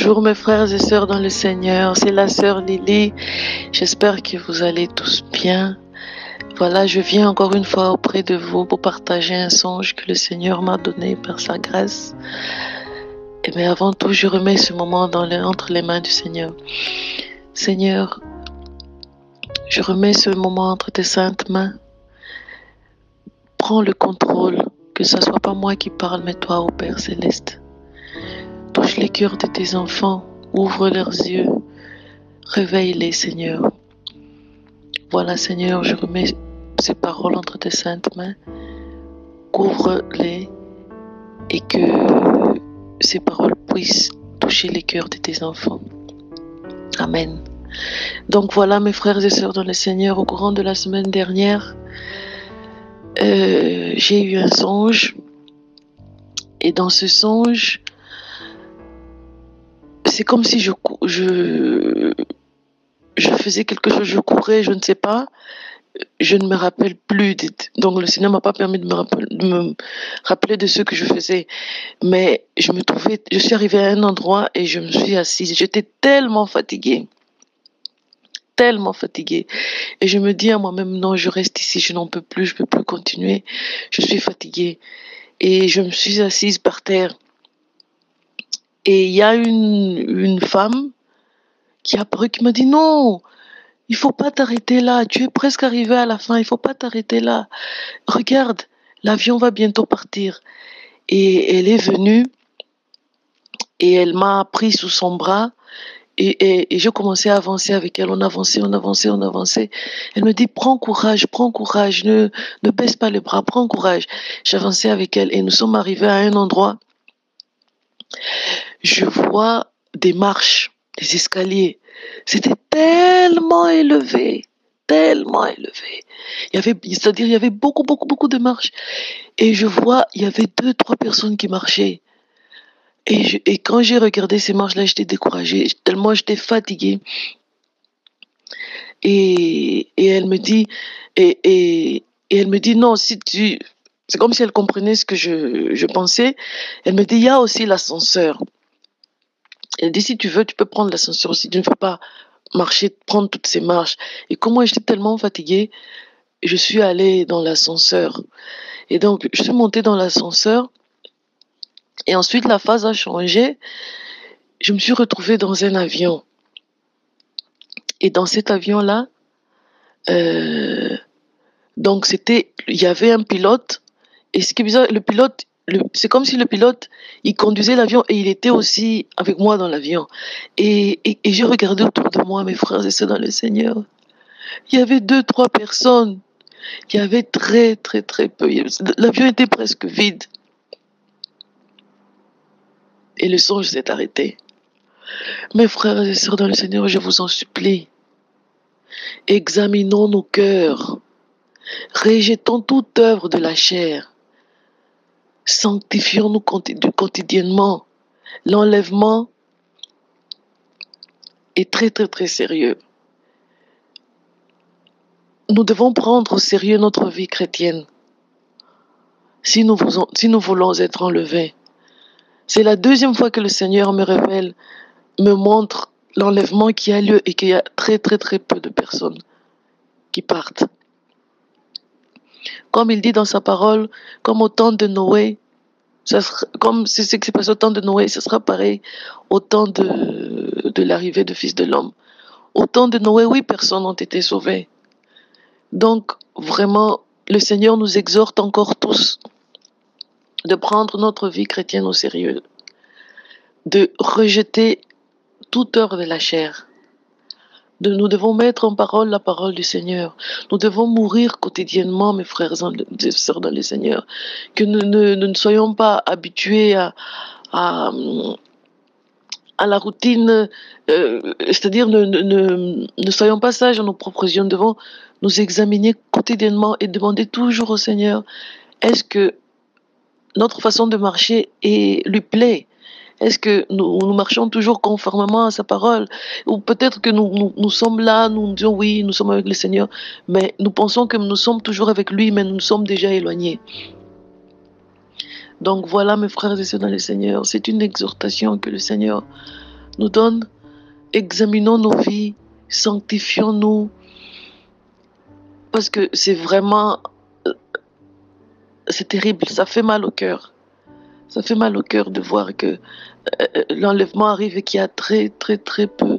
Bonjour mes frères et sœurs dans le Seigneur, c'est la sœur Lily. J'espère que vous allez tous bien. Voilà, je viens encore une fois auprès de vous pour partager un songe que le Seigneur m'a donné par sa grâce. Mais avant tout, je remets ce moment entre les mains du Seigneur. Seigneur, je remets ce moment entre tes saintes mains. Prends le contrôle, que ce ne soit pas moi qui parle, mais toi, ô Père Céleste. Touche les cœurs de tes enfants, ouvre leurs yeux, réveille-les, Seigneur. Voilà, Seigneur, je remets ces paroles entre tes saintes mains. Couvre-les et que ces paroles puissent toucher les cœurs de tes enfants. Amen. Donc voilà, mes frères et sœurs dans le Seigneur, au courant de la semaine dernière, j'ai eu un songe. Et dans ce songe, c'est comme si je faisais quelque chose, je courais, je ne sais pas, je ne me rappelle plus. Donc le Seigneur m'a pas permis de me rappeler de ce que je faisais. Mais je suis arrivée à un endroit et je me suis assise. J'étais tellement fatiguée. Et je me dis à moi-même, non, je reste ici, je n'en peux plus, je ne peux plus continuer. Je suis fatiguée. Et je me suis assise par terre. Et il y a une femme qui a apparu, qui m'a dit, non, il faut pas t'arrêter là, tu es presque arrivé à la fin, il faut pas t'arrêter là. Regarde, l'avion va bientôt partir. Et elle est venue et elle m'a pris sous son bras et je commençais à avancer avec elle. On avançait. Elle me dit, prends courage, ne baisse pas les bras, prends courage. J'avançais avec elle et nous sommes arrivés à un endroit. Je vois des marches, des escaliers. C'était tellement élevé. C'est-à-dire, il y avait beaucoup de marches. Et je vois, il y avait 2-3 personnes qui marchaient. Et quand j'ai regardé ces marches-là, j'étais découragée, tellement j'étais fatiguée. Et elle me dit, et elle me dit, non, c'est comme si elle comprenait ce que je pensais. Elle me dit, il y a aussi l'ascenseur. Elle dit, si tu veux, tu peux prendre l'ascenseur aussi. Tu ne veux pas marcher, prendre toutes ces marches. Et comme moi, j'étais tellement fatiguée, je suis allée dans l'ascenseur. Et donc, je suis montée dans l'ascenseur. Et ensuite, la phase a changé. Je me suis retrouvée dans un avion. Et dans cet avion-là, donc il y avait un pilote. Et ce qui est bizarre, le pilote, c'est comme si le pilote, il conduisait l'avion et il était aussi avec moi dans l'avion. Et j'ai regardé autour de moi, mes frères et sœurs dans le Seigneur. Il y avait 2-3 personnes. Il y avait très peu. L'avion était presque vide. Et le songe s'est arrêté. Mes frères et sœurs dans le Seigneur, je vous en supplie. Examinons nos cœurs. Rejetons toute œuvre de la chair. Sanctifions-nous quotidiennement. L'enlèvement est très sérieux. Nous devons prendre au sérieux notre vie chrétienne si nous voulons être enlevés. C'est la 2e fois que le Seigneur me montre l'enlèvement qui a lieu et qu'il y a très peu de personnes qui partent. Comme il dit dans sa parole, comme au temps de Noé, comme c'est ce qui s'est passé au temps de Noé, ce sera pareil au temps de l'arrivée du Fils de l'homme. Au temps de Noé, oui, personnes n'ont été sauvées. Donc, vraiment, le Seigneur nous exhorte encore tous de prendre notre vie chrétienne au sérieux, de rejeter toute œuvre de la chair. Nous devons mettre en parole la parole du Seigneur. Nous devons mourir quotidiennement, mes frères et sœurs dans le Seigneur. Que nous ne soyons pas habitués à la routine, c'est-à-dire ne soyons pas sages à nos propres yeux. Nous devons nous examiner quotidiennement et demander toujours au Seigneur, est-ce que notre façon de marcher lui plaît? Est-ce que nous marchons toujours conformément à sa parole? Ou peut-être que nous sommes là, nous disons oui, nous sommes avec le Seigneur, mais nous pensons que nous sommes toujours avec lui, mais nous sommes déjà éloignés. Donc voilà, mes frères et sœurs dans le Seigneur, c'est une exhortation que le Seigneur nous donne, examinons nos vies, sanctifions-nous, parce que c'est vraiment, c'est terrible, ça fait mal au cœur. Ça fait mal au cœur de voir que l'enlèvement arrive et qu'il y a très, très, très peu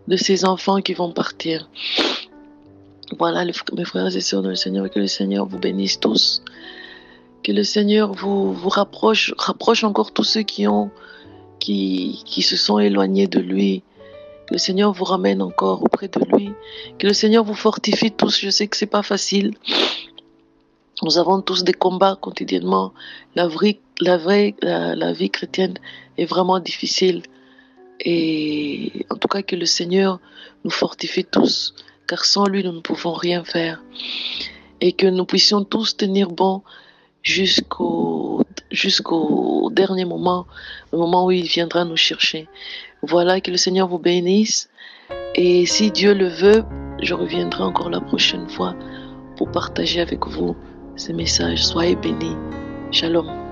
de ces enfants qui vont partir. Voilà, mes frères et sœurs dans le Seigneur, que le Seigneur vous bénisse tous. Que le Seigneur vous rapproche encore tous ceux qui se sont éloignés de lui. Que le Seigneur vous ramène encore auprès de lui. Que le Seigneur vous fortifie tous. Je sais que c'est pas facile. Nous avons tous des combats quotidiennement. La vie chrétienne est vraiment difficile. Et en tout cas, que le Seigneur nous fortifie tous, car sans lui, nous ne pouvons rien faire. Et que nous puissions tous tenir bon jusqu'au dernier moment, le moment où il viendra nous chercher. Voilà, que le Seigneur vous bénisse. Et si Dieu le veut, je reviendrai encore la prochaine fois pour partager avec vous ces messages. Soyez bénis. Shalom.